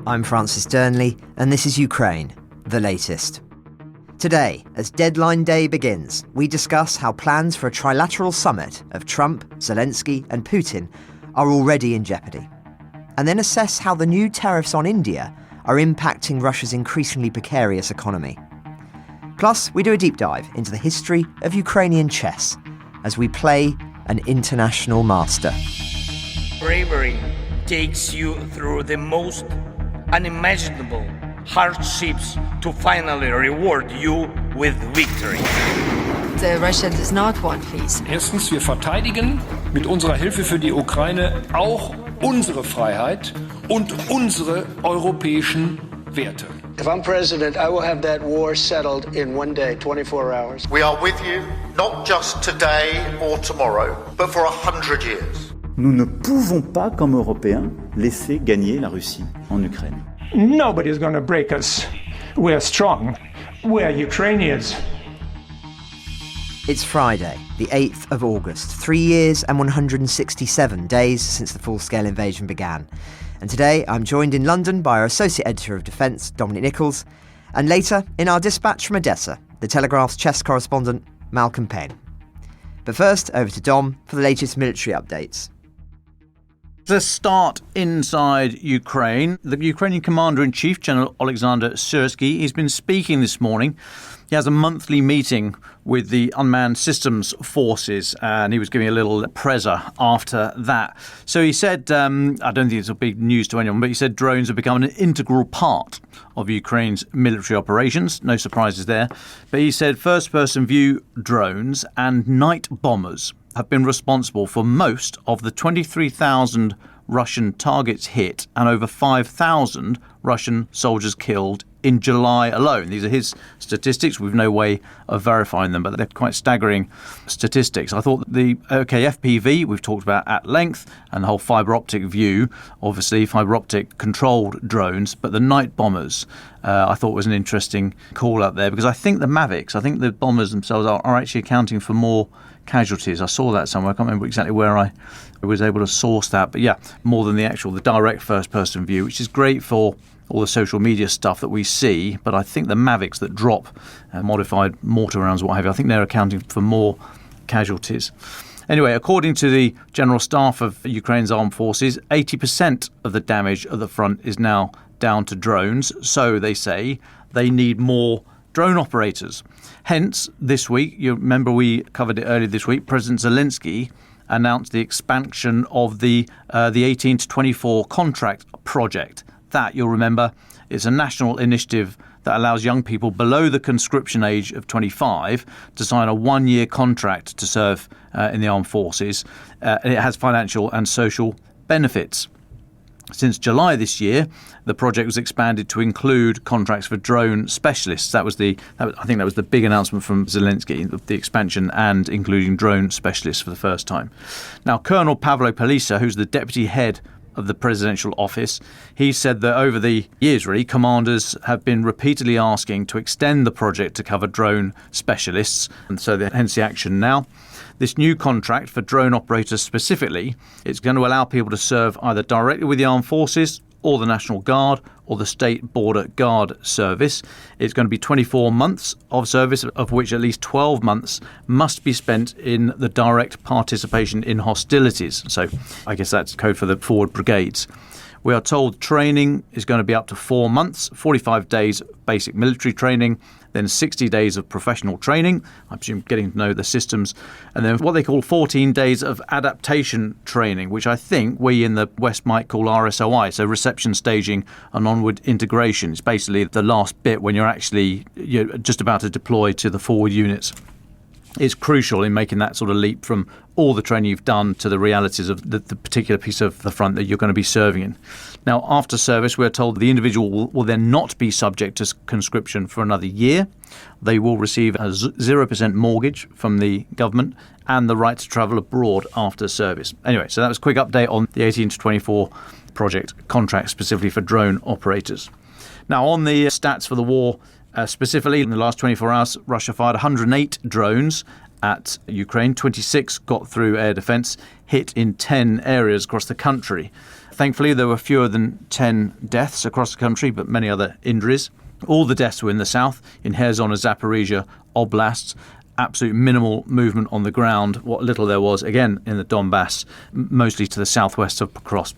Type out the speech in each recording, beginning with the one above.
I'm Francis Dearnley, and this is Ukraine, the latest. Today, as deadline day begins, we discuss how plans for a trilateral summit of Trump, Zelensky and Putin are already in jeopardy, and then assess how the new tariffs on India are impacting Russia's increasingly precarious economy. Plus, we do a deep dive into the history of Ukrainian chess as we play an international master. Bravery takes you through the most unimaginable hardships to finally reward you with victory. Russia does not want peace. Erstens, wir verteidigen mit unserer Hilfe für die Ukraine auch unsere Freiheit und unsere europäischen Werte. If I'm president, I will have that war settled in one day, 24 hours. We are with you, not just today or tomorrow, but for 100 years. Nous ne pouvons pas, comme Européens, laisser gagner la Russie en Ukraine. Nobody's going to break us. We're strong. We're Ukrainians. It's Friday, the 8th of August, 3 years and 167 days since the full-scale invasion began. And today I'm joined in London by our Associate Editor of Defence, Dominic Nicholls, and later in our dispatch from Odessa, the Telegraph's chess correspondent, Malcolm Pein. But first, over to Dom for the latest military updates. Let's start inside Ukraine. The Ukrainian Commander-in-Chief, General Alexander Syrsky, he's been speaking this morning. He has a monthly meeting with the unmanned systems forces, and he was giving a little prezza after that. So he said, I don't think it's a big news to anyone, but he said drones have become an integral part of Ukraine's military operations. No surprises there. But he said first-person view drones and night bombers have been responsible for most of the 23,000 Russian targets hit and over 5,000 Russian soldiers killed in July alone. These are his statistics. We've no way of verifying them, but they're quite staggering statistics. I thought the FPV we've talked about at length, and the whole fibre optic view, obviously fibre optic controlled drones, but the night bombers I thought was an interesting call out there, because I think the bombers themselves are actually accounting for more casualties. I saw that somewhere. I can't remember exactly where I was able to source that, but yeah, more than the direct first-person view, which is great for all the social media stuff that we see. But I think the Mavics that drop modified mortar rounds, what have you, I think they're accounting for more casualties. Anyway, according to the General Staff of Ukraine's armed forces, 80% of the damage at the front is now down to drones. So they say they need more drone operators. Hence, this week, you remember we covered it earlier this week, President Zelensky announced the expansion of the 18 to 24 contract project. That, you'll remember, is a national initiative that allows young people below the conscription age of 25 to sign a one-year contract to serve in the armed forces. And it has financial and social benefits. Since July this year, the project was expanded to include contracts for drone specialists. I think that was the big announcement from Zelensky, the expansion and including drone specialists for the first time. Now, Colonel Pavlo Palisa, who's the deputy head of the presidential office, he said that over the years, really, commanders have been repeatedly asking to extend the project to cover drone specialists, and so hence the action now. This new contract for drone operators specifically, it's going to allow people to serve either directly with the armed forces or the National Guard or the State Border Guard Service. It's going to be 24 months of service, of which at least 12 months must be spent in the direct participation in hostilities. So I guess that's code for the forward brigades. We are told training is going to be up to 4 months, 45 days basic military training, then 60 days of professional training, I presume getting to know the systems, and then what they call 14 days of adaptation training, which I think we in the West might call RSOI, so reception, staging and onward integration. It's basically the last bit when you're just about to deploy to the forward units. It's crucial in making that sort of leap from all the training you've done to the realities of the particular piece of the front that you're going to be serving in. Now, after service, we're told the individual will then not be subject to conscription for another year. They will receive a 0% mortgage from the government and the right to travel abroad after service. Anyway, so that was a quick update on the 18 to 24 project contract specifically for drone operators. Now, on the stats for the war, specifically in the last 24 hours, Russia fired 108 drones at Ukraine. 26 got through air defence, hit in 10 areas across the country. Thankfully, there were fewer than 10 deaths across the country, but many other injuries. All the deaths were in the south, in Kherson and Zaporizhia oblasts. Absolute minimal movement on the ground. What little there was, again, in the Donbass, mostly to the southwest of Pokrovsk.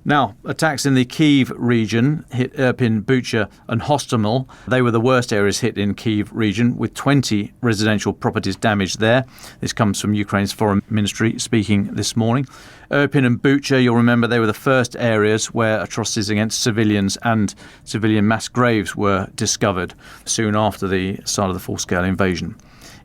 Now, attacks in the Kyiv region hit Irpin, Bucha and Hostomel. They were the worst areas hit in Kyiv region, with 20 residential properties damaged there. This comes from Ukraine's foreign ministry speaking this morning. Irpin and Bucha, you'll remember, they were the first areas where atrocities against civilians and civilian mass graves were discovered soon after the start of the full-scale invasion.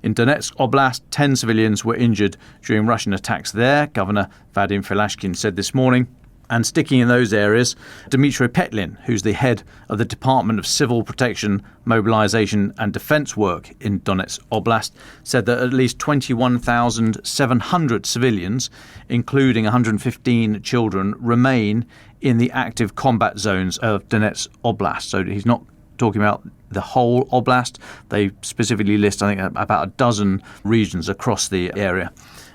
In Donetsk Oblast, 10 civilians were injured during Russian attacks there, Governor Vadim Filashkin said this morning. And sticking in those areas, Dmitry Petlin, who's the head of the Department of Civil Protection, Mobilization and Defense Work in Donetsk Oblast, said that at least 21,700 civilians, including 115 children, remain in the active combat zones of Donetsk Oblast. So he's not talking about the whole oblast. They specifically list, I think, about a dozen regions across the area.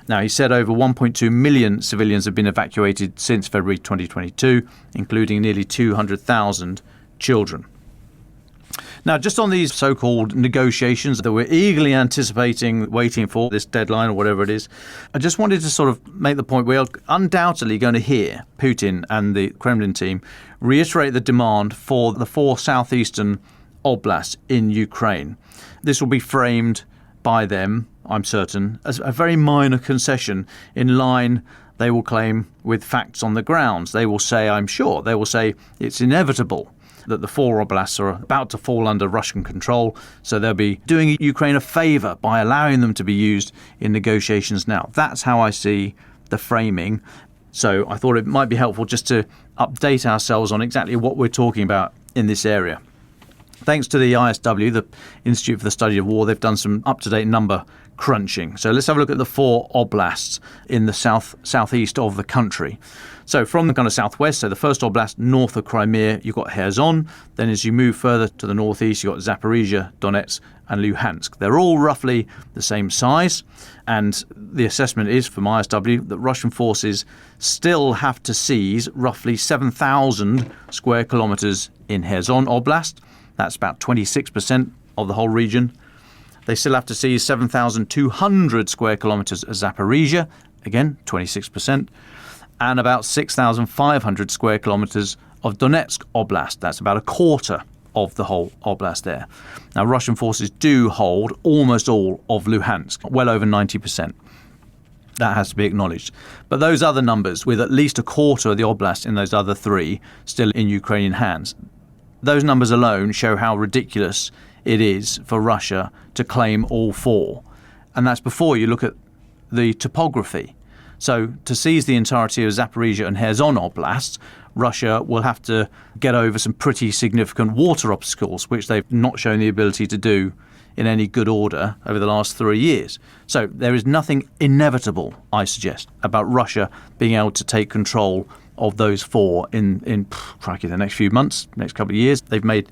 Now, he said over 1.2 million civilians have been evacuated since February 2022, including nearly 200,000 children. Now, just on these so-called negotiations that we're eagerly anticipating, waiting for this deadline or whatever it is, I just wanted to sort of make the point we're undoubtedly going to hear Putin and the Kremlin team reiterate the demand for the 4 southeastern oblasts in Ukraine. This will be framed by them, I'm certain, as a very minor concession in line, they will claim, with facts on the grounds. They will say, I'm sure, they will say it's inevitable that the 4 oblasts are about to fall under Russian control, so they'll be doing Ukraine a favour by allowing them to be used in negotiations now. That's how I see the framing. So I thought it might be helpful just to update ourselves on exactly what we're talking about in this area. Thanks to the ISW, the Institute for the Study of War, they've done some up-to-date number crunching. So let's have a look at the 4 oblasts in the southeast of the country. So from the kind of southwest, so the first oblast north of Crimea, you've got Kherson. Then as you move further to the northeast, you've got Zaporizhia, Donetsk and Luhansk. They're all roughly the same size. And the assessment is, from ISW, that Russian forces still have to seize roughly 7,000 square kilometres in Kherson Oblast. That's about 26% of the whole region. They still have to seize 7,200 square kilometres of Zaporizhia, again, 26%, and about 6,500 square kilometres of Donetsk Oblast. That's about a quarter of the whole oblast there. Now, Russian forces do hold almost all of Luhansk, well over 90%. That has to be acknowledged. But those other numbers, with at least a quarter of the oblast in those other 3 still in Ukrainian hands, those numbers alone show how ridiculous it is for Russia to claim all 4. And that's before you look at the topography. So to seize the entirety of Zaporizhia and Kherson oblasts, Russia will have to get over some pretty significant water obstacles, which they've not shown the ability to do in any good order over the last 3 years. So there is nothing inevitable, I suggest, about Russia being able to take control of those 4 in the next few months, next couple of years. They've made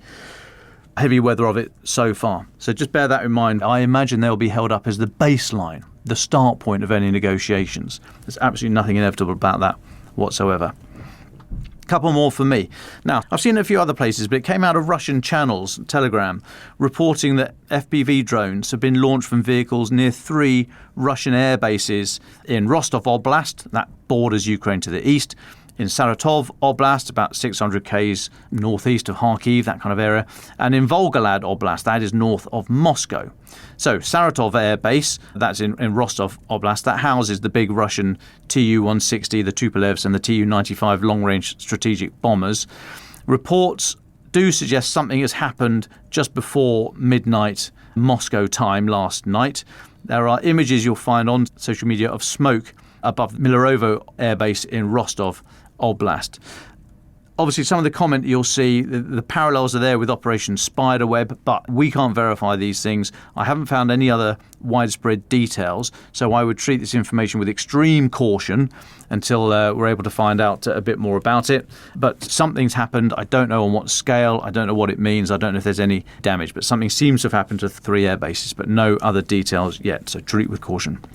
heavy weather of it so far. So just bear that in mind. I imagine they'll be held up as the baseline, the start point of any negotiations. There's absolutely nothing inevitable about that whatsoever. Couple more for me. Now, I've seen it a few other places, but it came out of Russian channels, Telegraph, reporting that FPV drones have been launched from vehicles near 3 Russian air bases in Rostov Oblast, that borders Ukraine to the east, in Saratov Oblast, about 600 k's northeast of Kharkiv, that kind of area, and in Volgograd Oblast, that is north of Moscow. So Saratov Air Base, that's in Rostov Oblast, that houses the big Russian Tu-160, the Tupolevs and the Tu-95 long-range strategic bombers. Reports do suggest something has happened just before midnight Moscow time last night. There are images you'll find on social media of smoke above Milarovo Air Base in Rostov Oblast. Obviously, some of the comment you'll see, the parallels are there with Operation Spiderweb, but we can't verify these things. I haven't found any other widespread details, so I would treat this information with extreme caution until we're able to find out a bit more about it. But something's happened. I don't know on what scale. I don't know what it means. I don't know if there's any damage, but something seems to have happened to 3 air bases, but no other details yet, so treat with caution.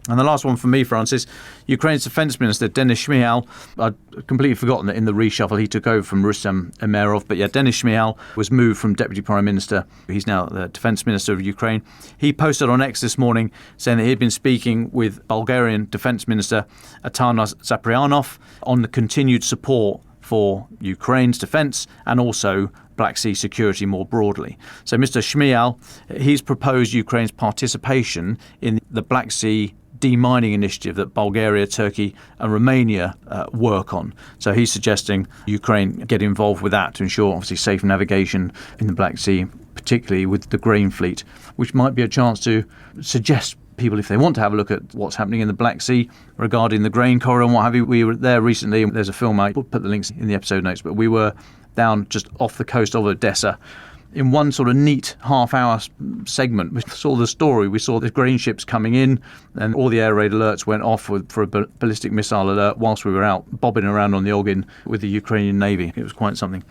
And the last one for me, Francis, Ukraine's Defence Minister, Denis Shmyhal, I'd completely forgotten that in the reshuffle he took over from Rustem Umerov. But yeah, Denis Shmyhal was moved from Deputy Prime Minister. He's now the Defence Minister of Ukraine. He posted on X this morning saying that he'd been speaking with Bulgarian Defence Minister Atanas Zaprianov on the continued support for Ukraine's defence and also Black Sea security more broadly. So Mr. Shmyhal, he's proposed Ukraine's participation in the Black Sea demining initiative that Bulgaria, Turkey and Romania work on. So he's suggesting Ukraine get involved with that to ensure obviously safe navigation in the Black Sea, particularly with the grain fleet, which might be a chance to suggest people, if they want to have a look at what's happening in the Black Sea regarding the grain corridor and what have you. We were there recently. There's a film, I put the links in the episode notes, but we were down just off the coast of Odessa. In one sort of neat half-hour segment, we saw the story. We saw the grain ships coming in and all the air raid alerts went off for a ballistic missile alert whilst we were out bobbing around on the Ogin with the Ukrainian Navy. It was quite something.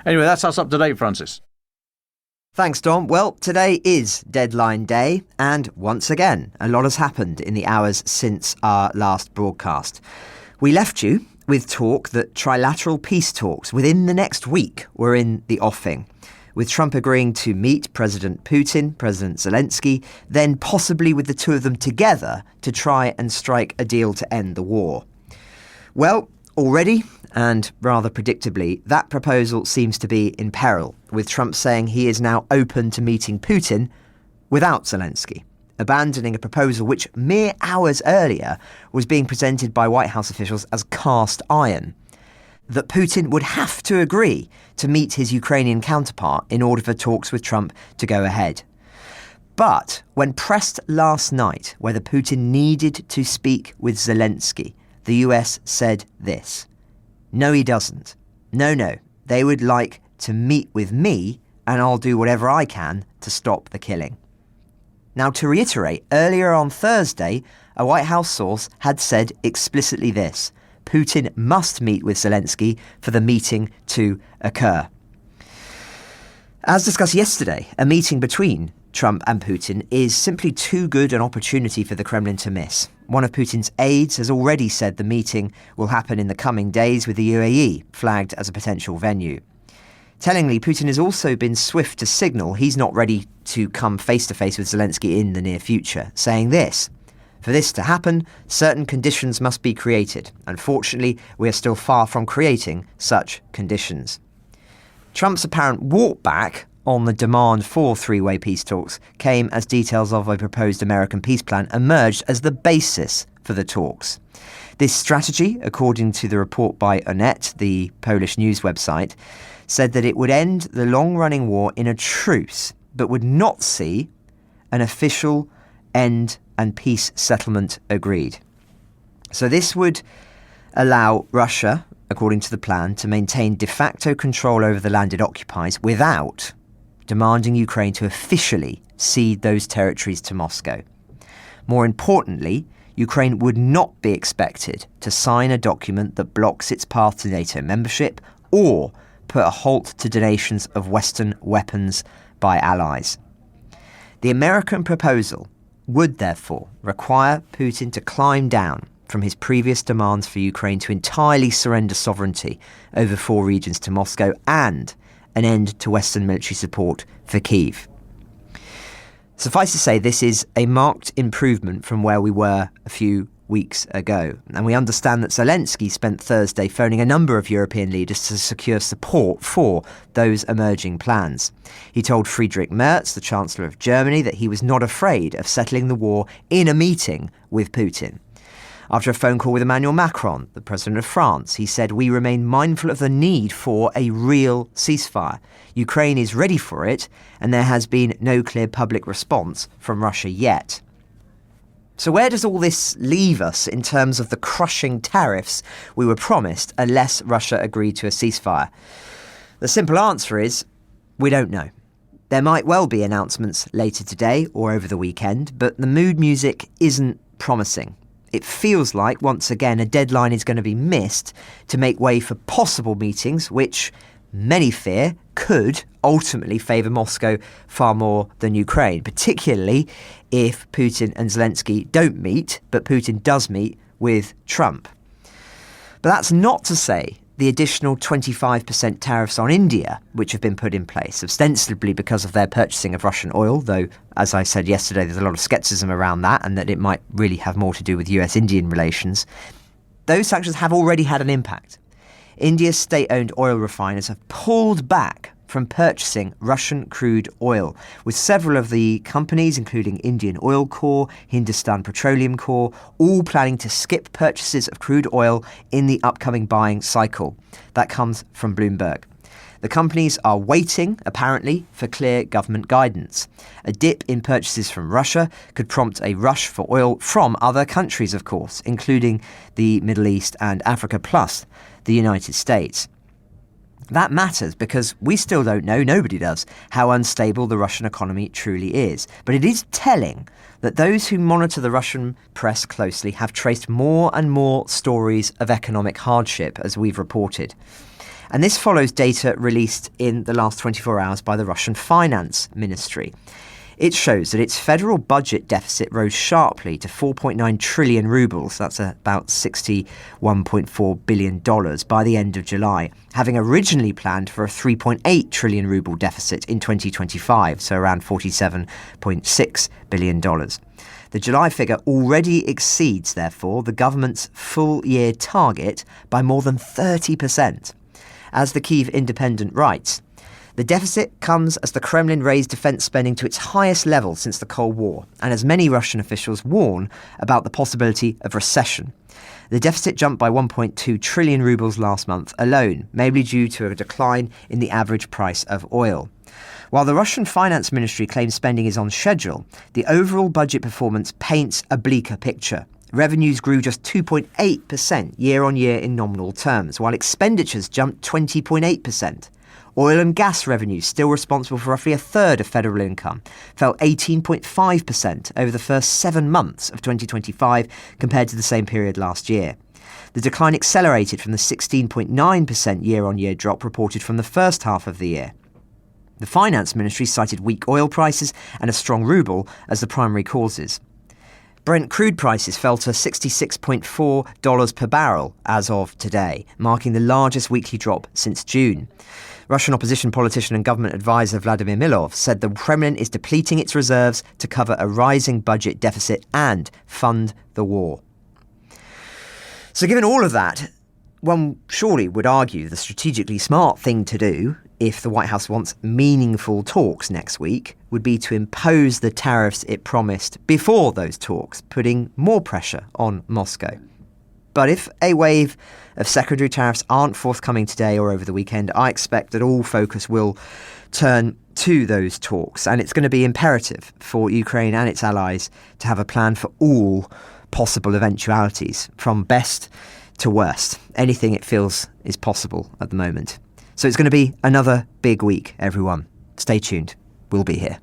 Anyway, that's us up to date, Francis. Thanks, Dom. Well, today is deadline day, and once again, a lot has happened in the hours since our last broadcast. We left you with talk that trilateral peace talks within the next week were in the offing, with Trump agreeing to meet President Putin, President Zelensky, then possibly with the two of them together to try and strike a deal to end the war. Well, already, and rather predictably, that proposal seems to be in peril, with Trump saying he is now open to meeting Putin without Zelensky, abandoning a proposal which mere hours earlier was being presented by White House officials as cast iron. That Putin would have to agree to meet his Ukrainian counterpart in order for talks with Trump to go ahead. But when pressed last night whether Putin needed to speak with Zelensky, the US said this: "No, he doesn't. No, they would like to meet with me and I'll do whatever I can to stop the killing." Now, to reiterate, earlier on Thursday, a White House source had said explicitly this: Putin must meet with Zelensky for the meeting to occur. As discussed yesterday, a meeting between Trump and Putin is simply too good an opportunity for the Kremlin to miss. One of Putin's aides has already said the meeting will happen in the coming days, with the UAE flagged as a potential venue. Tellingly, Putin has also been swift to signal he's not ready to come face-to-face with Zelensky in the near future, saying this: "For this to happen, certain conditions must be created. Unfortunately, we are still far from creating such conditions." Trump's apparent walk back on the demand for three-way peace talks came as details of a proposed American peace plan emerged as the basis for the talks. This strategy, according to the report by Onet, the Polish news website, said that it would end the long-running war in a truce, but would not see an official end and peace settlement agreed. So this would allow Russia, according to the plan, to maintain de facto control over the land it occupies without demanding Ukraine to officially cede those territories to Moscow. More importantly, Ukraine would not be expected to sign a document that blocks its path to NATO membership or put a halt to donations of Western weapons by allies. The American proposal would therefore require Putin to climb down from his previous demands for Ukraine to entirely surrender sovereignty over 4 regions to Moscow and an end to Western military support for Kyiv. Suffice to say, this is a marked improvement from where we were a few weeks ago, and we understand that Zelensky spent Thursday phoning a number of European leaders to secure support for those emerging plans. He told Friedrich Merz, the Chancellor of Germany, that he was not afraid of settling the war in a meeting with Putin. After a phone call with Emmanuel Macron, the President of France, he said, "We remain mindful of the need for a real ceasefire. Ukraine is ready for it, and there has been no clear public response from Russia yet." So where does all this leave us in terms of the crushing tariffs we were promised unless Russia agreed to a ceasefire? The simple answer is we don't know. There might well be announcements later today or over the weekend, but the mood music isn't promising. It feels like, once again, a deadline is going to be missed to make way for possible meetings, which many fear could ultimately favour Moscow far more than Ukraine, particularly if Putin and Zelensky don't meet, but Putin does meet with Trump. But that's not to say the additional 25% tariffs on India, which have been put in place, ostensibly because of their purchasing of Russian oil, though, as I said yesterday, there's a lot of scepticism around that and that it might really have more to do with US-Indian relations. Those sanctions have already had an impact. India's state-owned oil refiners have pulled back from purchasing Russian crude oil, with several of the companies, including Indian Oil Corp, Hindustan Petroleum Corp, all planning to skip purchases of crude oil in the upcoming buying cycle. That comes from Bloomberg. The companies are waiting, apparently, for clear government guidance. A dip in purchases from Russia could prompt a rush for oil from other countries, of course, including the Middle East and Africa, plus the United States. That matters because we still don't know, nobody does, how unstable the Russian economy truly is. But it is telling that those who monitor the Russian press closely have traced more and more stories of economic hardship, as we've reported. And this follows data released in the last 24 hours by the Russian Finance Ministry. It shows that its federal budget deficit rose sharply to 4.9 trillion rubles, that's about $61.4 billion, by the end of July, having originally planned for a 3.8 trillion ruble deficit in 2025, so around $47.6 billion. The July figure already exceeds, therefore, the government's full-year target by more than 30%. As the Kyiv Independent writes, the deficit comes as the Kremlin raised defence spending to its highest level since the Cold War, and as many Russian officials warn about the possibility of recession. The deficit jumped by 1.2 trillion rubles last month alone, mainly due to a decline in the average price of oil. While the Russian Finance Ministry claims spending is on schedule, the overall budget performance paints a bleaker picture. Revenues grew just 2.8% year-on-year in nominal terms, while expenditures jumped 20.8%. Oil and gas revenues, still responsible for roughly a third of federal income, fell 18.5% over the first 7 months of 2025 compared to the same period last year. The decline accelerated from the 16.9% year-on-year drop reported from the first half of the year. The Finance Ministry cited weak oil prices and a strong ruble as the primary causes. Brent crude prices fell to $66.4 per barrel as of today, marking the largest weekly drop since June. Russian opposition politician and government advisor Vladimir Milov said the Kremlin is depleting its reserves to cover a rising budget deficit and fund the war. So given all of that, one surely would argue the strategically smart thing to do, if the White House wants meaningful talks next week, would be to impose the tariffs it promised before those talks, putting more pressure on Moscow. But if a wave of secondary tariffs aren't forthcoming today or over the weekend, I expect that all focus will turn to those talks. And it's going to be imperative for Ukraine and its allies to have a plan for all possible eventualities, from best to worst. Anything it feels is possible at the moment. So it's going to be another big week, everyone. Stay tuned. We'll be here.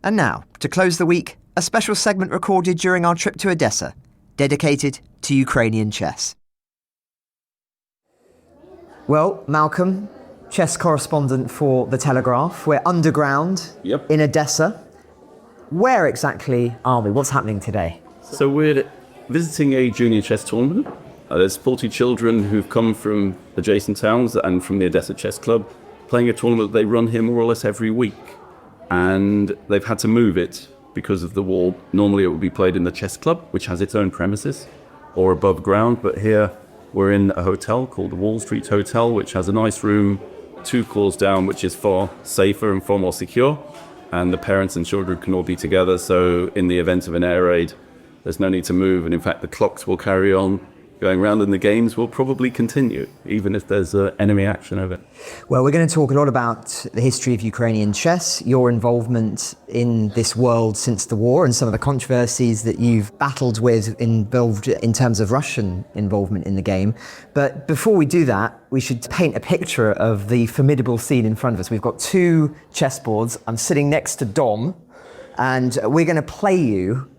And now, to close the week, a special segment recorded during our trip to Odessa, dedicated to Ukrainian chess. Well, Malcolm, chess correspondent for the Telegraph. We're underground in Odessa. Where exactly are we? What's happening today? So we're visiting a junior chess tournament. There's 40 children who've come from adjacent towns and from the Odessa Chess Club, playing a tournament that they run here more or less every week. And they've had to move it because of the wall. Normally it would be played in the chess club, which has its own premises, or above ground. But here we're in a hotel called the Wall Street Hotel, which has a nice room 2 floors down, which is far safer and far more secure. And the parents and children can all be together. So in the event of an air raid, there's no need to move. And in fact, the clocks will carry on going around, and the games will probably continue, even if there's enemy action over it. Well, we're going to talk a lot about the history of Ukrainian chess, your involvement in this world since the war, and some of the controversies that you've battled with involved in terms of Russian involvement in the game. But before we do that, we should paint a picture of the formidable scene in front of us. We've got two chessboards. I'm sitting next to Dom, and we're going to play you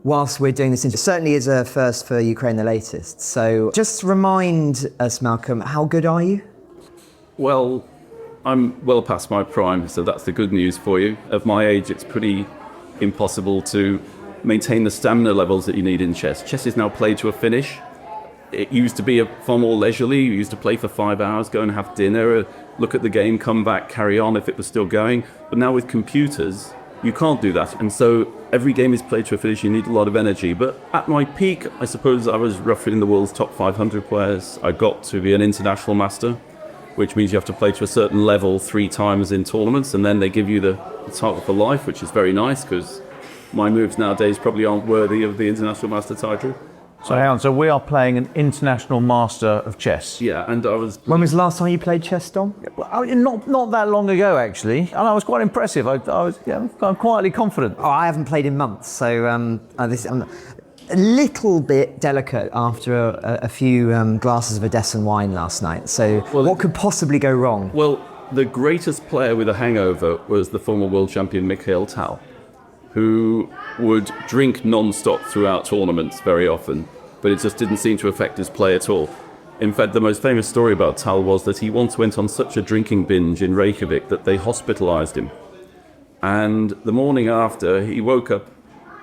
whilst we're doing this. It certainly is a first for Ukraine the latest. So just remind us, Malcolm, how good are you? Well, I'm well past my prime, so that's the good news for you. At my age, it's pretty impossible to maintain the stamina levels that you need in chess. Chess is now played to a finish. It used to be far more leisurely. You used to play for 5 hours, go and have dinner, look at the game, come back, carry on if it was still going. But now with computers, you can't do that. And so every game is played to a finish. You need a lot of energy. But at my peak, I suppose I was roughly in the world's top 500 players. I got to be an international master, which means you have to play to a certain level 3 times in tournaments. And then they give you the title for life, which is very nice because my moves nowadays probably aren't worthy of the international master title. So hang on, so we are playing an international master of chess. Yeah, and I was... When was the last time you played chess, Dom? Well, not that long ago, actually. And I was quite impressive. I'm quietly confident. Oh, I haven't played in months, so I'm a little bit delicate after a few glasses of Odessan wine last night. So what could possibly go wrong? Well, the greatest player with a hangover was the former world champion Mikhail Tal, who would drink non-stop throughout tournaments very often, but it just didn't seem to affect his play at all. In fact, the most famous story about Tal was that he once went on such a drinking binge in Reykjavik that they hospitalized him. And the morning after, he woke up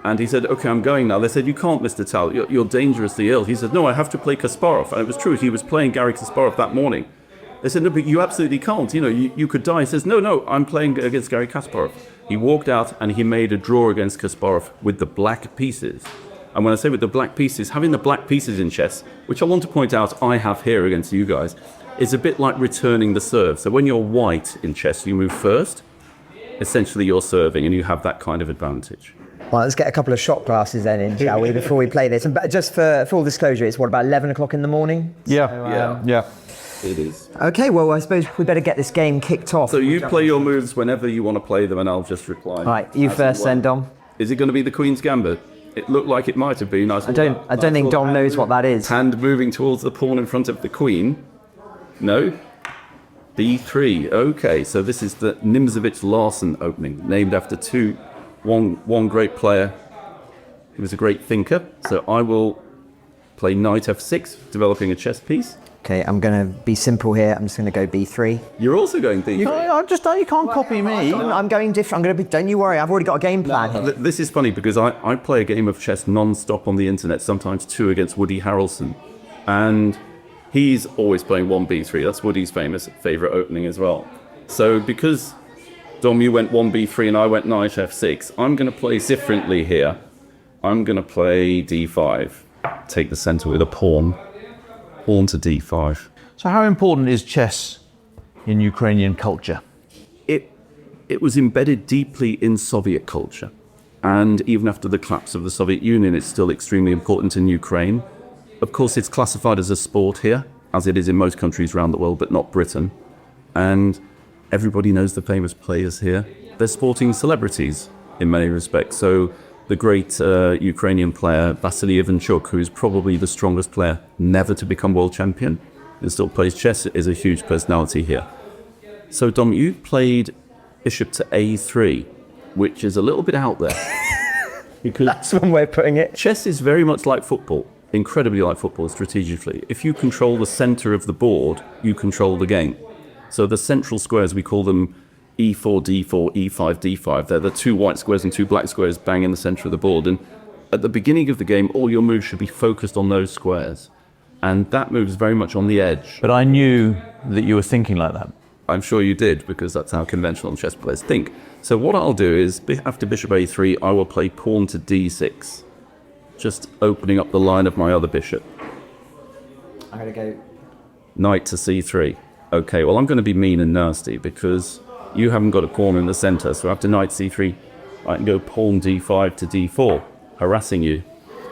and he said, "Okay, I'm going now." They said, "You can't, Mr. Tal, you're dangerously ill." He said, "No, I have to play Kasparov." And it was true, he was playing Garry Kasparov that morning. They said, "No, but you absolutely can't, you could die." He says, no, I'm playing against Garry Kasparov." He walked out and he made a draw against Kasparov with the black pieces. And when I say with the black pieces, having the black pieces in chess, which I want to point out I have here against you guys, is a bit like returning the serve. So when you're white in chess, you move first. Essentially, you're serving and you have that kind of advantage. Well, let's get a couple of shot glasses then in, shall we, before we play this? And just for full disclosure, it's about 11 o'clock in the morning? Yeah. It is. Okay, well, I suppose we better get this game kicked off. So you play your moves whenever you want to play them, and I'll just reply. Right, you first then, Dom. Is it going to be the Queen's Gambit? It looked like it might have been. I don't think Dom knows what that is. Hand moving towards the pawn in front of the Queen. No? B3. Okay, so this is the Nimzovich-Larsen opening, named after one great player. He was a great thinker. So I will play knight f6, developing a chess piece. Okay, I'm going to be simple here. I'm just going to go b3. You're also going b3. You can't copy me. I'm going different. Don't you worry. I've already got a game plan here. This is funny because I play a game of chess non-stop on the internet, sometimes 2 against Woody Harrelson. And he's always playing 1b3. That's Woody's favourite opening as well. So because, Dom, you went 1b3 and I went knight f6, I'm going to play differently here. I'm going to play d5. Take the centre with a pawn. Pawn to d5. So how important is chess in Ukrainian culture? It was embedded deeply in Soviet culture. And even after the collapse of the Soviet Union, it's still extremely important in Ukraine. Of course, it's classified as a sport here, as it is in most countries around the world, but not Britain. And everybody knows the famous players here. They're sporting celebrities in many respects. So the great Ukrainian player, Vasily Ivanchuk, who is probably the strongest player never to become world champion and still plays chess, is a huge personality here. So, Dom, you played bishop to a3, which is a little bit out there. Because that's one way of putting it. Chess is very much like football, incredibly like football strategically. If you control the center of the board, you control the game. So the central squares, we call them e4, d4, e5, d5. They're the 2 white squares and 2 black squares bang in the center of the board. And at the beginning of the game, all your moves should be focused on those squares. And that moves very much on the edge. But I knew that you were thinking like that. I'm sure you did, because that's how conventional chess players think. So what I'll do is, after bishop a3, I will play pawn to d6. Just opening up the line of my other bishop. I'm going to go knight to c3. Okay, well, I'm going to be mean and nasty because you haven't got a pawn in the center. So after knight c3, I can go pawn d5 to d4, harassing you.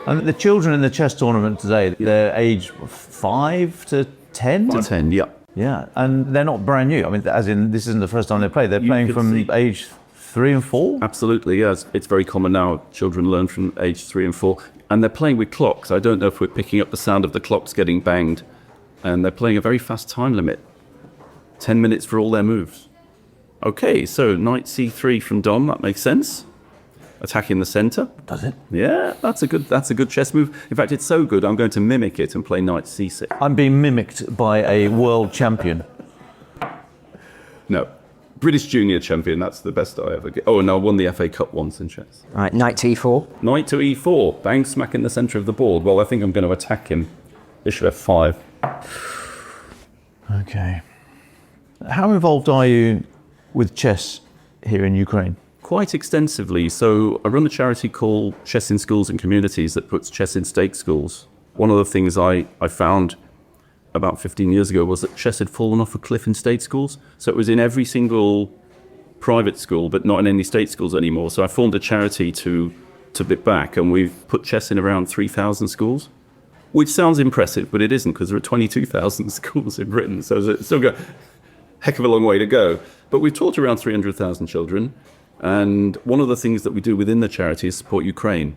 And the children in the chess tournament today, they're age 5 to 10? 5 to 10, yeah. Yeah, and they're not brand new. I mean, as in, this isn't the first time they play. They're playing from age 3 and 4? Absolutely, yes. It's very common now. Children learn from age 3 and 4. And they're playing with clocks. I don't know if we're picking up the sound of the clocks getting banged. And they're playing a very fast time limit. 10 minutes for all their moves. Okay, so knight c3 from Dom, that makes sense. Attacking the centre. Does it? Yeah, that's a good chess move. In fact, it's so good, I'm going to mimic it and play knight c6. I'm being mimicked by a world champion. No. British junior champion, that's the best I ever get. Oh, and I won the FA Cup once in chess. All right, knight to e4. Knight to e4, bang smack in the centre of the board. Well, I think I'm going to attack him. Bishop f5. Okay. How involved are you with chess here in Ukraine? Quite extensively. So I run a charity called Chess in Schools and Communities that puts chess in state schools. One of the things I found about 15 years ago was that chess had fallen off a cliff in state schools. So it was in every single private school, but not in any state schools anymore. So I formed a charity to bit back, and we've put chess in around 3,000 schools, which sounds impressive, but it isn't, because there are 22,000 schools in Britain. So it's still got a heck of a long way to go. But we've taught around 300,000 children. And one of the things that we do within the charity is support Ukraine.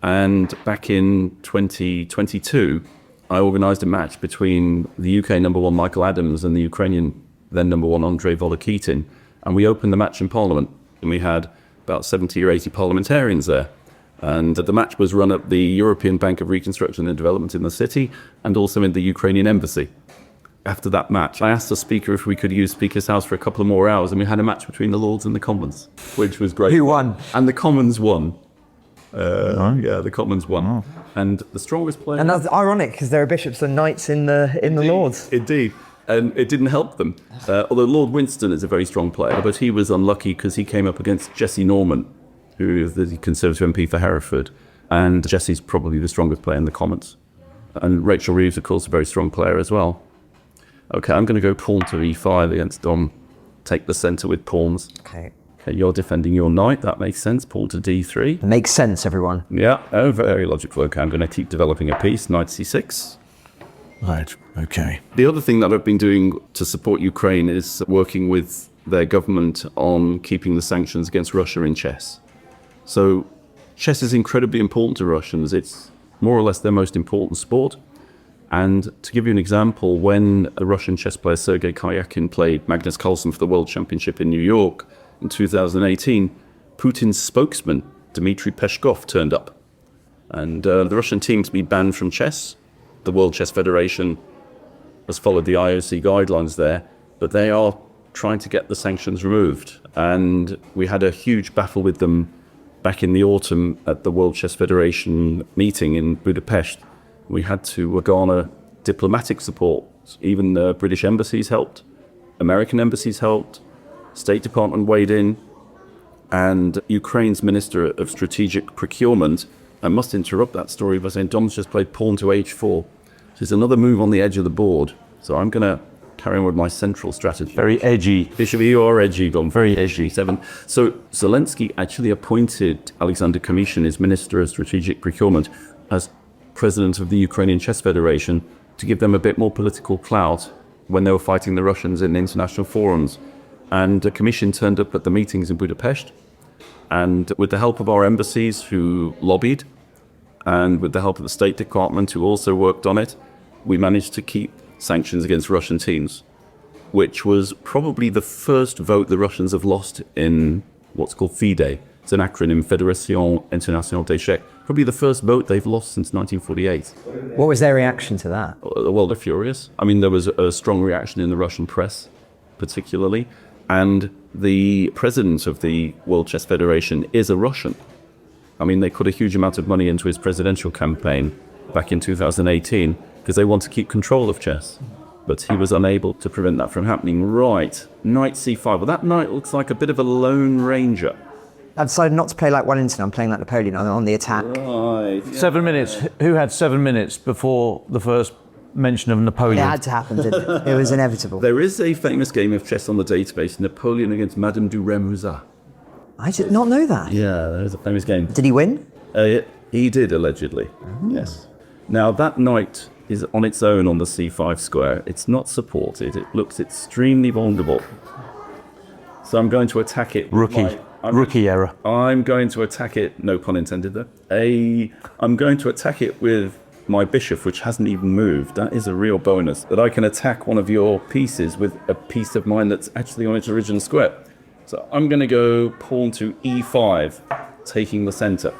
And back in 2022, I organised a match between the UK number 1 Michael Adams and the Ukrainian then number 1 Andrei Volokitin. And we opened the match in Parliament. And we had about 70 or 80 parliamentarians there. And the match was run at the European Bank of Reconstruction and Development in the city and also in the Ukrainian embassy. After that match, I asked the Speaker if we could use Speaker's House for a couple of more hours, and we had a match between the Lords and the Commons, which was great. Who won? And the Commons won. Yeah, the Commons won. Oh. And the strongest player... And that's ironic, because there are bishops and knights in the Lords. Indeed. And it didn't help them. Although Lord Winston is a very strong player, but he was unlucky because he came up against Jesse Norman, who is the Conservative MP for Hereford. And Jesse's probably the strongest player in the Commons. And Rachel Reeves, of course, a very strong player as well. Okay, I'm going to go pawn to e5 against Dom. Take the centre with pawns. Okay. Okay, you're defending your knight. That makes sense. Pawn to d3. It makes sense, everyone. Yeah, oh, very logical. Okay, I'm going to keep developing a piece. Knight c6. Right, okay. The other thing that I've been doing to support Ukraine is working with their government on keeping the sanctions against Russia in chess. So chess is incredibly important to Russians. It's more or less their most important sport. And to give you an example, when a Russian chess player, Sergei Karyakin, played Magnus Carlsen for the World Championship in New York in 2018, Putin's spokesman, Dmitry Peskov, turned up. And the Russian team's been banned from chess. The World Chess Federation has followed the IOC guidelines there, but they are trying to get the sanctions removed. And we had a huge battle with them back in the autumn at the World Chess Federation meeting in Budapest. We had to garner diplomatic support. Even British embassies helped, American embassies helped, State Department weighed in, and Ukraine's Minister of Strategic Procurement. I must interrupt that story by saying Dom's just played pawn to h4. So it's another move on the edge of the board. So I'm going to carry on with my central strategy. Very edgy. Bishop, you are edgy, Dom. Very edgy. 7. So Zelensky actually appointed Alexander Commission, his Minister of Strategic Procurement, as president of the Ukrainian Chess Federation to give them a bit more political clout when they were fighting the Russians in international forums. And the commission turned up at the meetings in Budapest, and with the help of our embassies who lobbied, and with the help of the State Department who also worked on it, we managed to keep sanctions against Russian teams, which was probably the first vote the Russians have lost in what's called FIDE. It's an acronym, Fédération Internationale d'Échecs. Probably the first vote they've lost since 1948. What was their reaction to that? Well, they're furious. I mean, there was a strong reaction in the Russian press, particularly. And the president of the World Chess Federation is a Russian. I mean, they put a huge amount of money into his presidential campaign back in 2018 because they want to keep control of chess. But he was unable to prevent that from happening. Right, knight c5. Well, that knight looks like a bit of a lone ranger. I've decided not to play like Wellington. I'm playing like Napoleon. I'm on the attack. Right. Yeah. 7 minutes. Who had 7 minutes before the first mention of Napoleon? It had to happen, didn't it? It was inevitable. There is a famous game of chess on the database, Napoleon against Madame du Remusat. I did not know that. Yeah, there's a famous game. Did he win? He did, allegedly. Yes. Now, that knight is on its own on the c5 square. It's not supported. It looks extremely vulnerable. So I'm going to attack it. Rookie error. I'm going to attack it, no pun intended there. I'm going to attack it with my bishop, which hasn't even moved. That is a real bonus, that I can attack one of your pieces with a piece of mine that's actually on its original square. So I'm going to go pawn to e5, taking the center.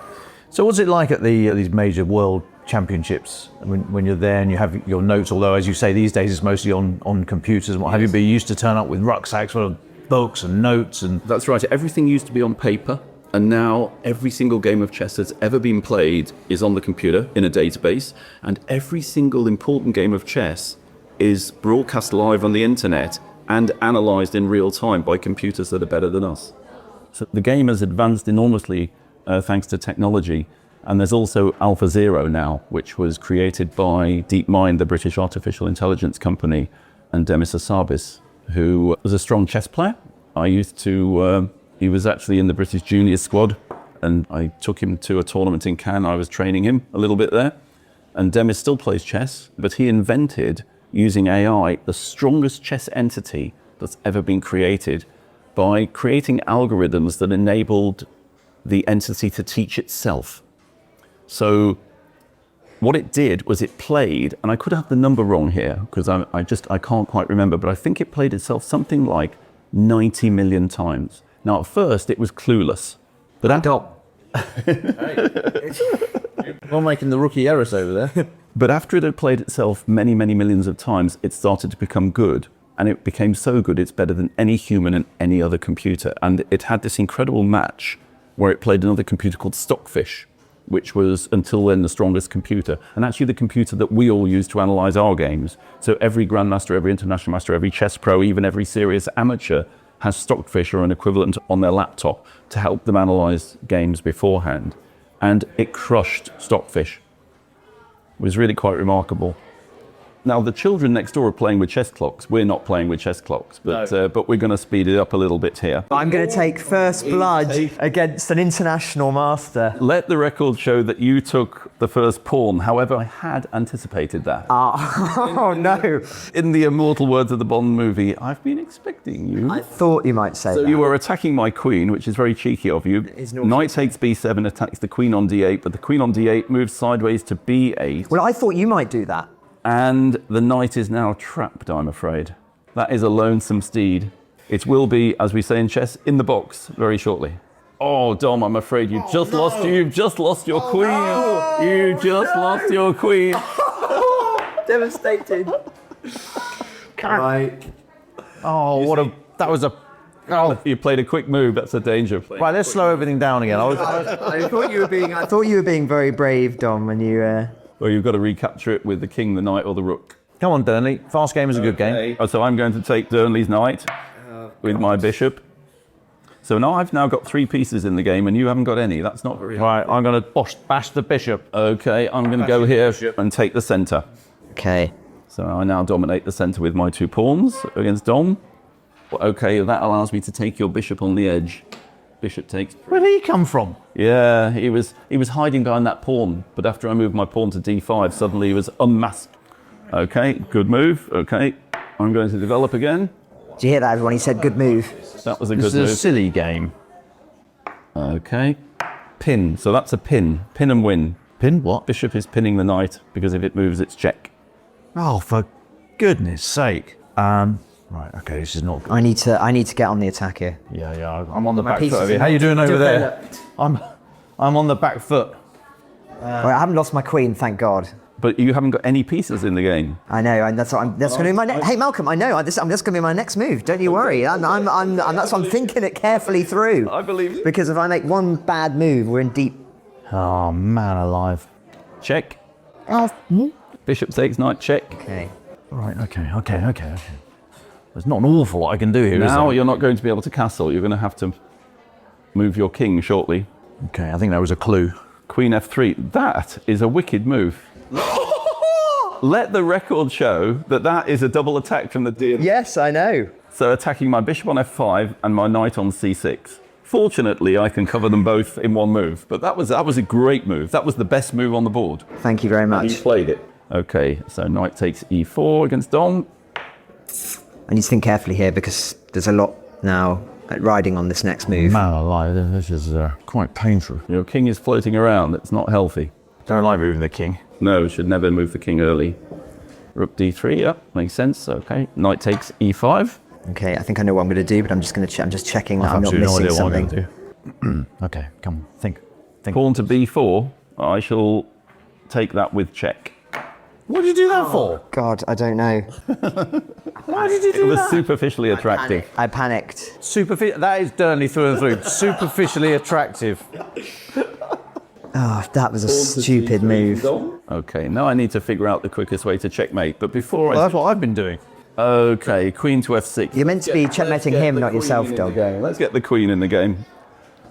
So what's it like at these major world championships when you're there and you have your notes, although as you say these days it's mostly on computers and what have you, but you used to turn up with rucksacks full of books and notes and... That's right, everything used to be on paper, and now every single game of chess that's ever been played is on the computer in a database, and every single important game of chess is broadcast live on the internet and analysed in real time by computers that are better than us. So the game has advanced enormously thanks to technology. And there's also AlphaZero now, which was created by DeepMind, the British artificial intelligence company, and Demis Hassabis, who was a strong chess player. He was actually in the British junior squad, and I took him to a tournament in Cannes. I was training him a little bit there. And Demis still plays chess, but he invented, using AI, the strongest chess entity that's ever been created by creating algorithms that enabled the entity to teach itself. So what it did was it played, and I could have the number wrong here because I can't quite remember, but I think it played itself something like 90 million times. Now at first it was clueless, but We're making the rookie errors over there. But after it had played itself many, many millions of times, it started to become good. And it became so good, it's better than any human and any other computer. And it had this incredible match where it played another computer called Stockfish, which was until then the strongest computer, and actually the computer that we all use to analyse our games. So every grandmaster, every international master, every chess pro, even every serious amateur has Stockfish or an equivalent on their laptop to help them analyse games beforehand. And it crushed Stockfish. It was really quite remarkable. Now, the children next door are playing with chess clocks. We're not playing with chess clocks, but we're going to speed it up a little bit here. I'm going to take first blood against an international master. Let the record show that you took the first pawn. However, I had anticipated that. Oh, no. In the immortal words of the Bond movie, I've been expecting you. I thought you might say that. So you were attacking my queen, which is very cheeky of you. Knight takes b7, attacks the queen on d8, but the queen on d8 moves sideways to b8. Well, I thought you might do that. And the knight is now trapped, I'm afraid. That is a lonesome steed. It will be, as we say in chess, in the box very shortly. Oh, Dom, I'm afraid you've just lost your queen. No. You just lost your queen. Devastated. Right. Oh, you played a quick move. That's a danger. Right, let's slow everything down again. I thought you were being very brave, Dom, when you. Well, you've got to recapture it with the king, the knight, or the rook. Come on, Dearnley. Fast game is a good game. Oh, so I'm going to take Dearnley's knight with my bishop. So now I've got 3 pieces in the game, and you haven't got any. That's not very hard. Right, I'm going to bash the bishop. Okay, I'm going to go here and take the centre. Okay. So I now dominate the centre with my 2 pawns against Dom. Okay, that allows me to take your bishop on the edge. Bishop takes. Where did he come from? Yeah, he was hiding behind that pawn, but after I moved my pawn to d5, suddenly he was unmasked. Okay, good move. Okay, I'm going to develop again. Did you hear that, everyone? He said good move. That was a good move. This is a silly game. Okay, pin. So that's a pin. Pin and win. Pin what? Bishop is pinning the knight because if it moves, it's check. Oh, for goodness sake. Right, okay, this is not good. I need to get on the attack here. Yeah, I'm on the back foot over here. How you doing over there? I'm on the back foot. Well, I haven't lost my queen, thank God. But you haven't got any pieces in the game. I know, and that's going to be my Hey, Malcolm, I know. That's going to be my next move. Don't you worry. That's why I'm thinking it carefully through. I believe you. Because if I make one bad move, we're in deep. Oh man, alive. Check. Bishop takes knight check. Okay. Right. Okay. There's not an awful lot I can do here. Now you're not going to be able to castle. You're going to have to move your king shortly. Okay, I think that was a clue. Queen f3. That is a wicked move. Let the record show that is a double attack from the Dearnley. Yes, I know. So attacking my bishop on f5 and my knight on c6. Fortunately, I can cover them both in one move, but that was a great move. That was the best move on the board. Thank you very much. You played it. Okay, so knight takes e4 against Dom. I need to think carefully here because there's a lot now riding on this next move. Man alive, this is quite painful. Your king is floating around. It's not healthy. Don't like moving the king. No, should never move the king early. Rook d3, yeah, makes sense. Okay, knight takes e5. Okay, I think I know what I'm going to do, but I'm just checking that I'm not missing something. Okay, come on, think. Pawn to b4. I shall take that with check. What did you do that for? God, I don't know. Why did you do that? It was superficially attractive. I panicked. That is Dearnley through and through. Superficially attractive. Oh, that was a stupid move. Okay, now I need to figure out the quickest way to checkmate. But before Well, that's what I've been doing. Okay, queen to f6. You're meant to be checkmating him, not yourself, Dom. Let's get the queen in the game.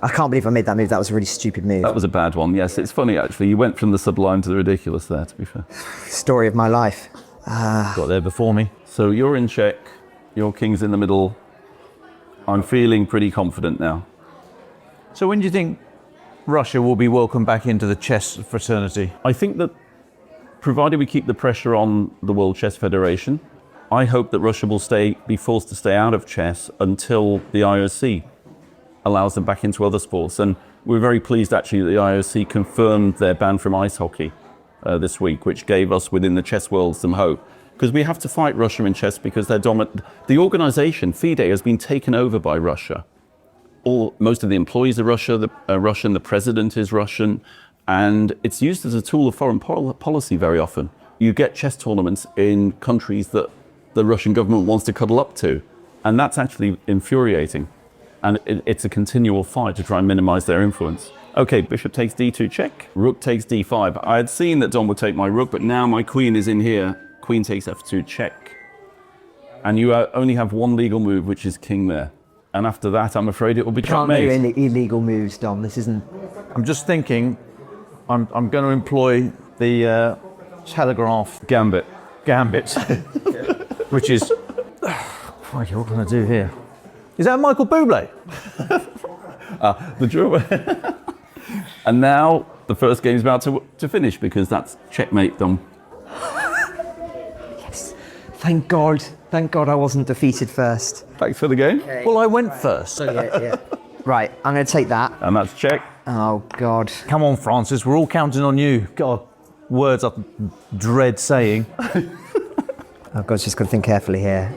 I can't believe I made that move. That was a really stupid move. That was a bad one. Yes, it's funny actually. You went from the sublime to the ridiculous there, to be fair. Story of my life. Got there before me. So you're in check. Your king's in the middle. I'm feeling pretty confident now. So when do you think Russia will be welcomed back into the chess fraternity? I think that provided we keep the pressure on the World Chess Federation, I hope that Russia will be forced to stay out of chess until the IOC allows them back into other sports. And we're very pleased actually that the IOC confirmed their ban from ice hockey this week, which gave us within the chess world some hope. Because we have to fight Russia in chess because they're dominant. The organization, FIDE, has been taken over by Russia. Most of the employees are Russian, the president is Russian, and it's used as a tool of foreign policy very often. You get chess tournaments in countries that the Russian government wants to cuddle up to, and that's actually infuriating. And it's a continual fight to try and minimize their influence. Okay, bishop takes d2 check, rook takes d5. I had seen that Dom would take my rook, but now my queen is in here. Queen takes f2 check. And you only have one legal move, which is king there. And after that, I'm afraid it will be checkmate. Can't do illegal moves, Dom. This isn't... I'm just thinking, I'm going to employ the Telegraph Gambit. Which is... what can I do here? Is that Michael Bublé? The draw. And now the first game's about to finish because that's checkmate, Dom. Yes. Thank God I wasn't defeated first. Back for the game? Okay. Well, I went first. Yeah. Right, I'm going to take that. And that's check. Oh, God. Come on, Francis, we're all counting on you. God, words I dread saying. Oh, God, just got to think carefully here.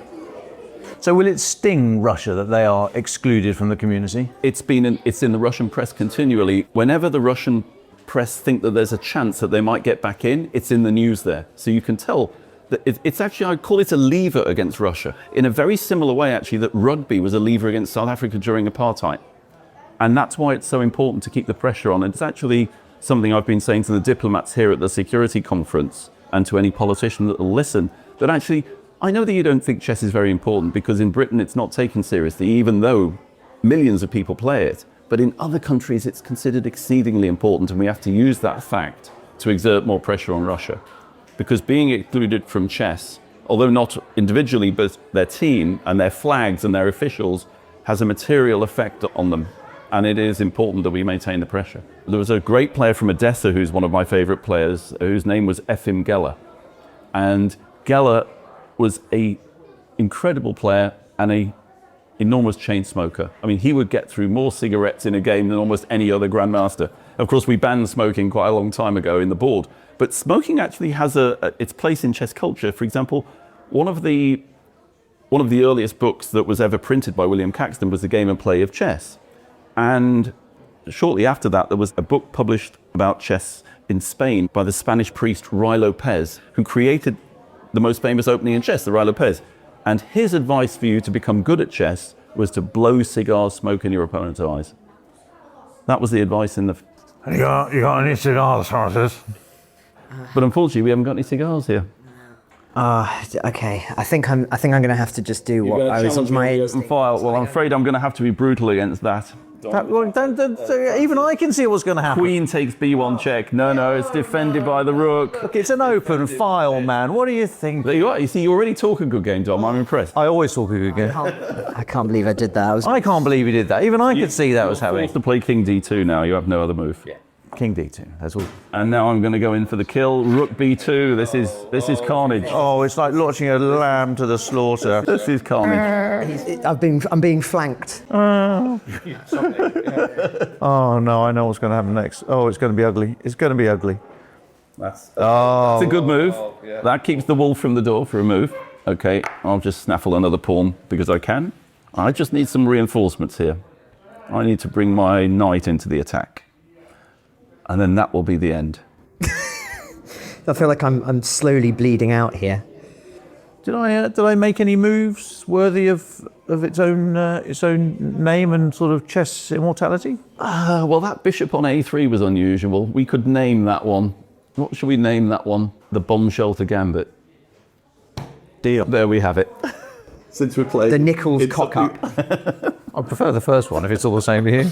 So will it sting Russia that they are excluded from the community? It's in the Russian press continually. Whenever the Russian press think that there's a chance that they might get back in, it's in the news there. So you can tell that it's actually, I'd call it a lever against Russia, in a very similar way actually that rugby was a lever against South Africa during apartheid. And that's why it's so important to keep the pressure on. It's actually something I've been saying to the diplomats here at the security conference and to any politician that will listen, that actually, I know that you don't think chess is very important because in Britain it's not taken seriously, even though millions of people play it. But in other countries it's considered exceedingly important, and we have to use that fact to exert more pressure on Russia. Because being excluded from chess, although not individually, but their team and their flags and their officials, has a material effect on them. And it is important that we maintain the pressure. There was a great player from Odessa who's one of my favorite players, whose name was Efim Geller. And Geller was an incredible player and an enormous chain smoker. I mean, he would get through more cigarettes in a game than almost any other grandmaster. Of course, we banned smoking quite a long time ago in the board, but smoking actually has its place in chess culture. For example, one of the earliest books that was ever printed by William Caxton was The Game and Play of Chess. And shortly after that, there was a book published about chess in Spain by the Spanish priest Ruy Lopez, who created the most famous opening in chess, the Ruy Lopez. And his advice for you to become good at chess was to blow cigar smoke in your opponent's eyes. That was the advice in the... You got any cigars, Francis? But unfortunately, we haven't got any cigars here. Okay. I think I'm going to have to just do what I was on my... Well, I'm afraid I'm going to have to be brutal against that. Even I can see what's going to happen. Queen takes B1 check. No, it's defended by the rook. Look, it's an open file, man. What do you think? There you are. You see, you already talk a good game, Dom. I'm impressed. I always talk a good game. I can't believe I did that. I can't believe he did that. Even I could see that was happening. Forced to play King D2 now. You have no other move. Yeah. King D2. That's all. And now I'm going to go in for the kill. Rook B2. This is carnage. Oh, it's like launching a lamb to the slaughter. This is carnage. I'm being flanked. Oh no, I know what's going to happen next. Oh, it's going to be ugly. It's going to be ugly. That's a good move. That keeps the wolf from the door for a move. Okay, I'll just snaffle another pawn because I can. I just need some reinforcements here. I need to bring my knight into the attack. And then that will be the end. I feel like I'm slowly bleeding out here. Did I make any moves worthy of its own name and sort of chess immortality? Well, that bishop on A3 was unusual. We could name that one. What should we name that one? The bomb shelter gambit. Deal. There we have it. Since we're playing the Nicholls cock up. I prefer the first one if it's all the same to you.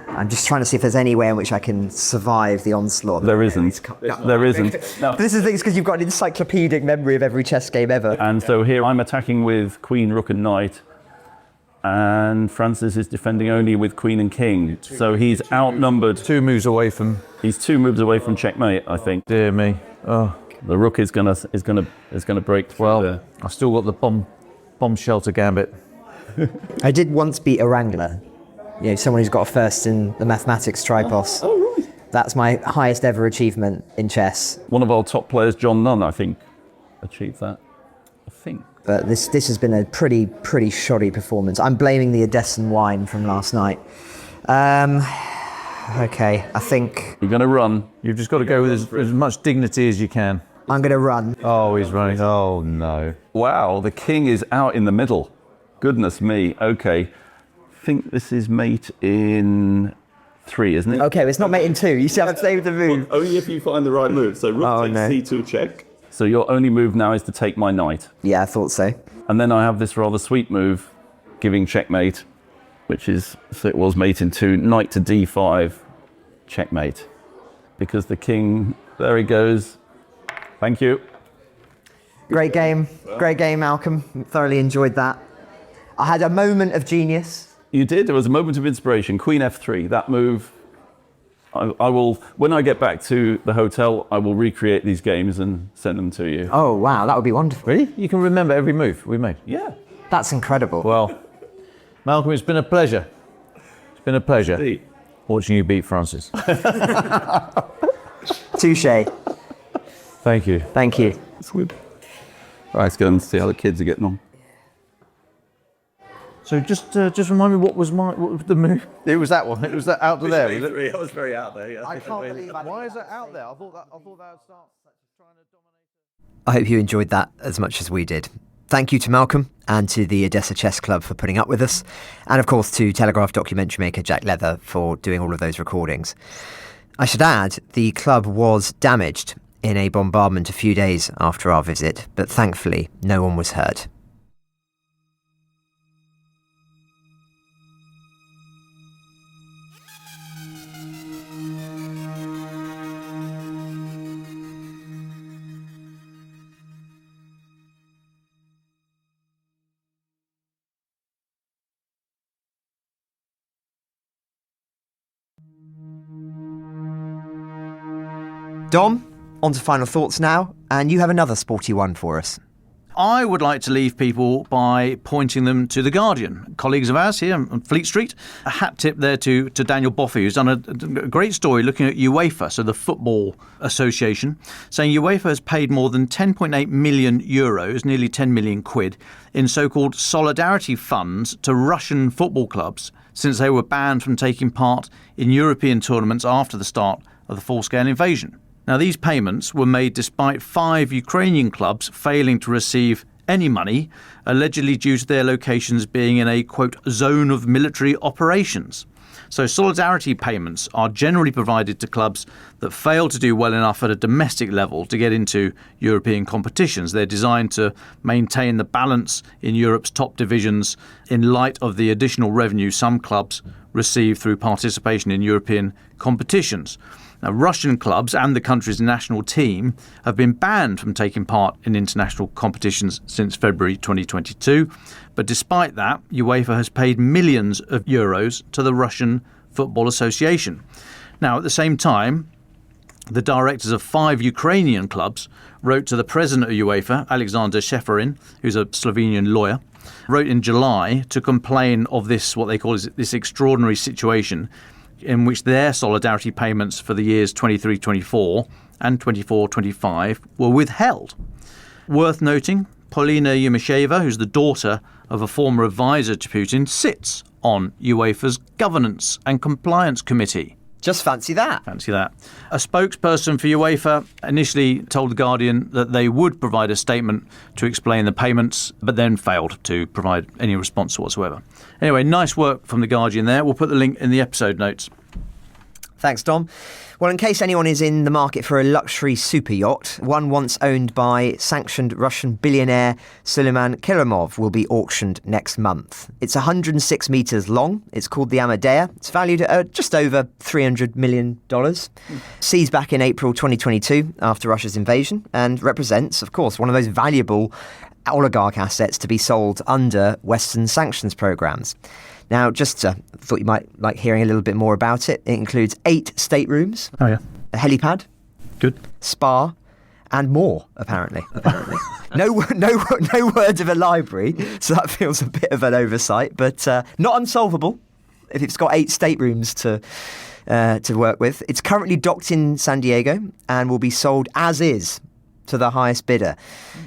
I'm just trying to see if there's any way in which I can survive the onslaught. There isn't. There isn't. No. This is because you've got an encyclopedic memory of every chess game ever. And so here I'm attacking with queen, rook and knight. And Francis is defending only with queen and king. So he's outnumbered. 2 moves away from... He's 2 moves away from checkmate, I think. Dear me. Oh. The rook is gonna break through. Well, there. I've still got the bomb shelter gambit. I did once beat a wrangler. You know, someone who's got a first in the mathematics tripos. Oh, right. That's my highest ever achievement in chess. One of our top players, John Nunn, I think, achieved that. I think. But this has been a pretty shoddy performance. I'm blaming the Odessan wine from last night. Okay, I think... You're going to run. You've just got to go with as much dignity as you can. I'm going to run. Oh, he's running. Oh, no. Wow, the king is out in the middle. Goodness me. Okay. I think this is mate in 3, isn't it? Okay, it's not mate in 2. You still have to save the move. Well, only if you find the right move. So rook takes C2 check. So your only move now is to take my knight. Yeah, I thought so. And then I have this rather sweet move, giving checkmate, which is, so it was mate in 2, knight to D5, checkmate. Because the king, there he goes. Thank you. Great game, Malcolm. Thoroughly enjoyed that. I had a moment of genius. You did. There was a moment of inspiration. Queen F3. That move. I will. When I get back to the hotel, I will recreate these games and send them to you. Oh wow, that would be wonderful. Really? You can remember every move we made? Yeah. That's incredible. Well, Malcolm, it's been a pleasure. It's been a pleasure Indeed. watching you beat Francis. Touche. Thank you. Thank you. All right, let's go and see how the kids are getting on. So just remind me what was the move? It was that one. It was that out to there. Was it? I was very out there. Yeah. I can't believe I Why is it out there? I thought that would start trying to dominate. I hope you enjoyed that as much as we did. Thank you to Malcolm and to the Odessa Chess Club for putting up with us. And of course to Telegraph documentary maker Jack Leather for doing all of those recordings. I should add, the club was damaged in a bombardment a few days after our visit, but thankfully no one was hurt. Dom, on to final thoughts now, and you have another sporty one for us. I would like to leave people by pointing them to The Guardian, colleagues of ours here on Fleet Street. A hat tip there to Daniel Boffey, who's done a great story looking at UEFA, so the Football Association, saying UEFA has paid more than 10.8 million euros, nearly 10 million quid, in so-called solidarity funds to Russian football clubs since they were banned from taking part in European tournaments after the start of the full-scale invasion. Now, these payments were made despite 5 Ukrainian clubs failing to receive any money, allegedly due to their locations being in a, quote, zone of military operations. So solidarity payments are generally provided to clubs that fail to do well enough at a domestic level to get into European competitions. They're designed to maintain the balance in Europe's top divisions in light of the additional revenue some clubs receive through participation in European competitions. Now, Russian clubs and the country's national team have been banned from taking part in international competitions since February 2022. But despite that, UEFA has paid millions of euros to the Russian Football Association. Now, at the same time, the directors of 5 Ukrainian clubs wrote to the president of UEFA, Alexander Sheferin, who's a Slovenian lawyer, wrote in July to complain of this, what they call this extraordinary situation in which their solidarity payments for the years 23-24 and 24-25 were withheld. Worth noting, Polina Yumasheva, who's the daughter of a former advisor to Putin, sits on UEFA's Governance and Compliance Committee. Just fancy that. Fancy that. A spokesperson for UEFA initially told The Guardian that they would provide a statement to explain the payments, but then failed to provide any response whatsoever. Anyway, nice work from The Guardian there. We'll put the link in the episode notes. Thanks, Dom. Well, in case anyone is in the market for a luxury super yacht, one once owned by sanctioned Russian billionaire Suleiman Kerimov will be auctioned next month. It's 106 metres long. It's called the Amadea. It's valued at just over $300 million. Seized back in April 2022 after Russia's invasion, and represents, of course, one of those valuable oligarch assets to be sold under Western sanctions programmes. Now, just thought you might like hearing a little bit more about it. It includes 8 staterooms, a helipad, good, spa, and more. Apparently, no word of a library, so that feels a bit of an oversight, but not unsolvable if it's got 8 staterooms to work with. It's currently docked in San Diego and will be sold as is to the highest bidder.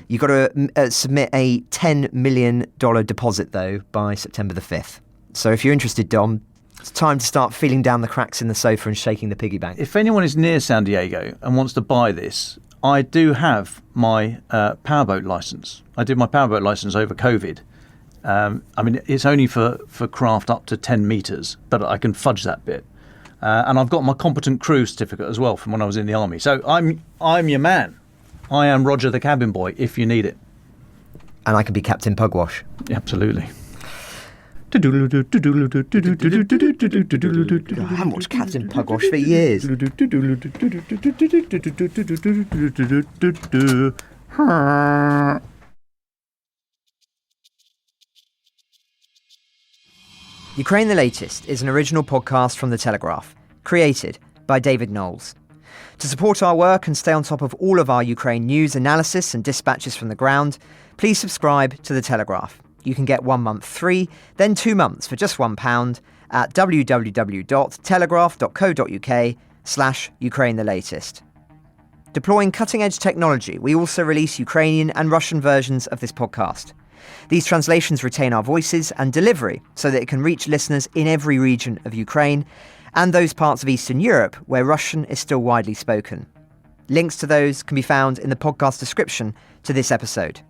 You've got to submit a $10 million deposit though by September the 5th. So if you're interested, Dom, it's time to start feeling down the cracks in the sofa and shaking the piggy bank. If anyone is near San Diego and wants to buy this, I do have my powerboat licence. I did my powerboat licence over COVID. I mean, it's only for craft up to 10 metres, but I can fudge that bit. And I've got my competent crew certificate as well from when I was in the army. So I'm your man. I am Roger the cabin boy if you need it. And I can be Captain Pugwash. Absolutely. I haven't watched Captain Pugwash for years. Ukraine the Latest is an original podcast from The Telegraph, created by David Nicholls. To support our work and stay on top of all of our Ukraine news, analysis and dispatches from the ground, please subscribe to The Telegraph. You can get 1 month free, then 2 months for just £1 at www.telegraph.co.uk/Ukraine the Latest. Deploying cutting-edge technology, we also release Ukrainian and Russian versions of this podcast. These translations retain our voices and delivery so that it can reach listeners in every region of Ukraine and those parts of Eastern Europe where Russian is still widely spoken. Links to those can be found in the podcast description to this episode.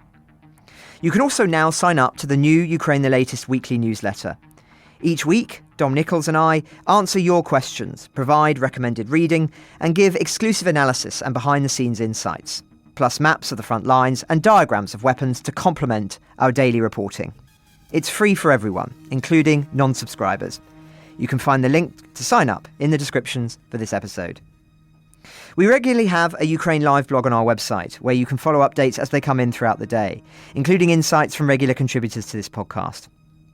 You can also now sign up to the new Ukraine the Latest weekly newsletter. Each week, Dom, Nicholls and I answer your questions, provide recommended reading, and give exclusive analysis and behind-the-scenes insights, plus maps of the front lines and diagrams of weapons to complement our daily reporting. It's free for everyone, including non-subscribers. You can find the link to sign up in the descriptions for this episode. We regularly have a Ukraine Live blog on our website, where you can follow updates as they come in throughout the day, including insights from regular contributors to this podcast.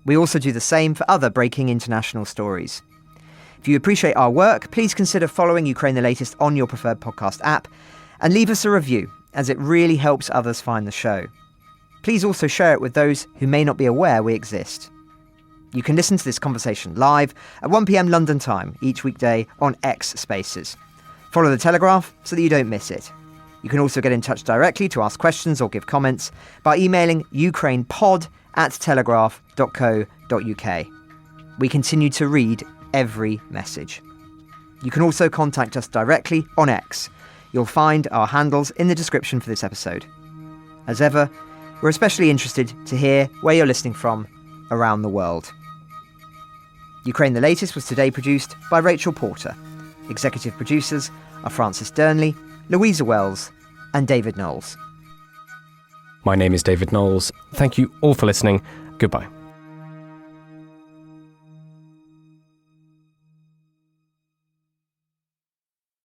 We also do the same for other breaking international stories. If you appreciate our work, please consider following Ukraine the Latest on your preferred podcast app and leave us a review, as it really helps others find the show. Please also share it with those who may not be aware we exist. You can listen to this conversation live at 1 p.m. London time each weekday on X Spaces. Follow The Telegraph so that you don't miss it. You can also get in touch directly to ask questions or give comments by emailing ukrainepod@telegraph.co.uk. We continue to read every message. You can also contact us directly on X. You'll find our handles in the description for this episode. As ever, we're especially interested to hear where you're listening from around the world. Ukraine the Latest was today produced by Rachel Porter. Executive producers are Francis Dearnley, Louisa Wells and David Knowles. My name is David Knowles. Thank you all for listening. Goodbye.